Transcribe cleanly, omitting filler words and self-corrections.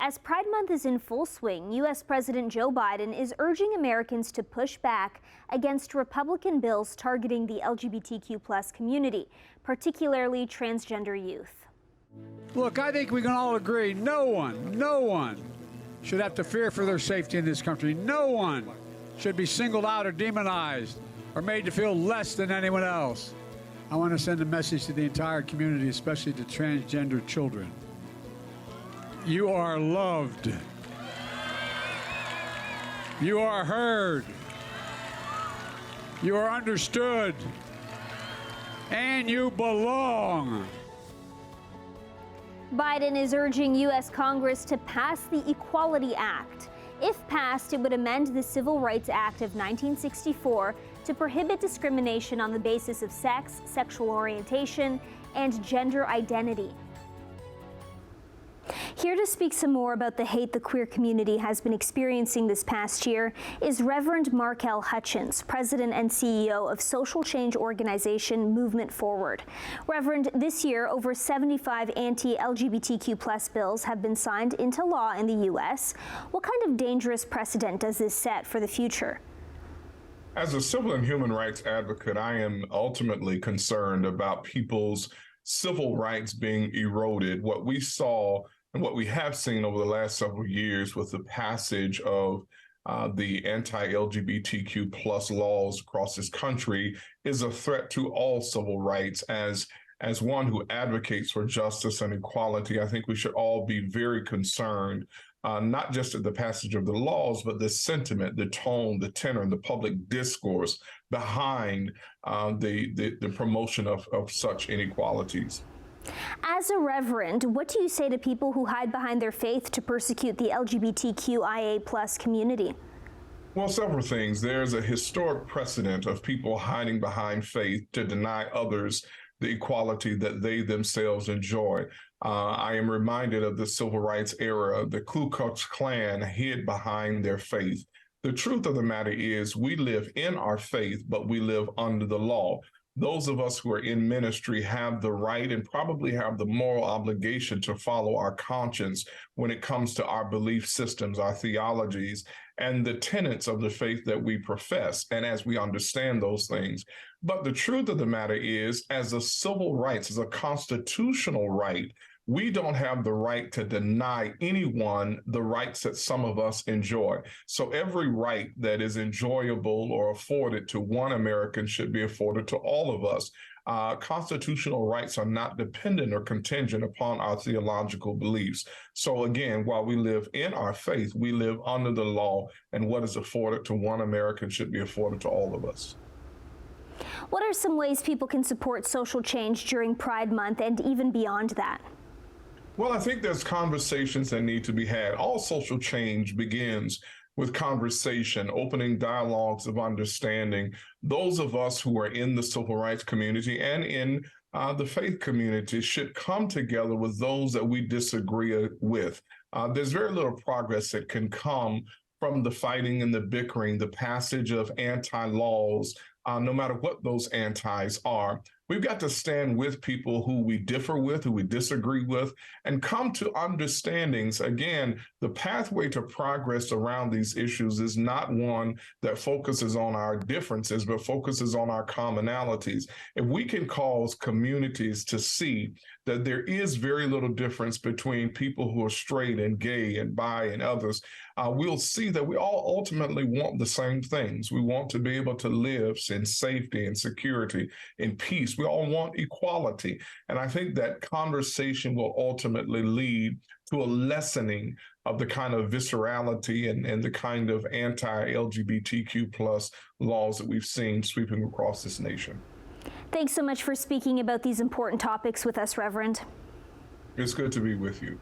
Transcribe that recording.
As Pride Month is in full swing, U.S. President Joe Biden is urging Americans to push back against Republican bills targeting the LGBTQ+ community, particularly transgender youth. Look, I think we can all agree no one should have to fear for their safety in this country. No one should be singled out or demonized or made to feel less than anyone else. I want to send a message to the entire community, especially to transgender children. You are loved. You are heard. You are understood. And you belong. Biden is urging U.S. Congress to pass the Equality Act. If passed, it would amend the Civil Rights Act of 1964 to prohibit discrimination on the basis of sex, sexual orientation, and gender identity. Here to speak some more about the hate the queer community has been experiencing this past year is Reverend Markel Hutchins, President and CEO of social change organization MovementForward. Reverend, this year over 75 anti-LGBTQ+ bills have been signed into law in the U.S. What kind of dangerous precedent does this set for the future? As a civil and human rights advocate, I am ultimately concerned about people's civil rights being eroded. What we saw and what we have seen over the last several years with the passage of the anti-LGBTQ+ laws across this country is a threat to all civil rights. As one who advocates for justice and equality, I think we should all be very concerned, not just at the passage of the laws, but the sentiment, the tone, the tenor, and the public discourse behind the promotion of such inequalities. As a reverend, what do you say to people who hide behind their faith to persecute the LGBTQIA+ community? Well, several things. There's a historic precedent of people hiding behind faith to deny others the equality that they themselves enjoy. I am reminded of the civil rights era. The Ku Klux Klan hid behind their faith. The truth of the matter is we live in our faith, but we live under the law. Those of us who are in ministry have the right and probably have the moral obligation to follow our conscience when it comes to our belief systems, our theologies, and the tenets of the faith that we profess, and as we understand those things. But the truth of the matter is, as a civil rights, as a constitutional right, we don't have the right to deny anyone the rights that some of us enjoy. So every right that is enjoyable or afforded to one American should be afforded to all of us. Constitutional rights are not dependent or contingent upon our theological beliefs. So again, while we live in our faith, we live under the law, and what is afforded to one American should be afforded to all of us. What are some ways people can support social change during Pride Month and even beyond that? Well, I think there's conversations that need to be had. All social change begins with conversation, opening dialogues of understanding. Those of us who are in the civil rights community and in the faith community should come together with those that we disagree with. There's very little progress that can come from the fighting and the bickering, the passage of anti-laws, no matter what those antis are. We've got to stand with people who we differ with, who we disagree with, and come to understandings. Again, the pathway to progress around these issues is not one that focuses on our differences, but focuses on our commonalities. If we can cause communities to see that there is very little difference between people who are straight and gay and bi and others, we'll see that we all ultimately want the same things. We want to be able to live in safety and security, in peace. We all want equality. And I think that conversation will ultimately lead to a lessening of the kind of viscerality and the kind of anti-LGBTQ+ laws that we've seen sweeping across this nation. Thanks so much for speaking about these important topics with us, Reverend. It's good to be with you.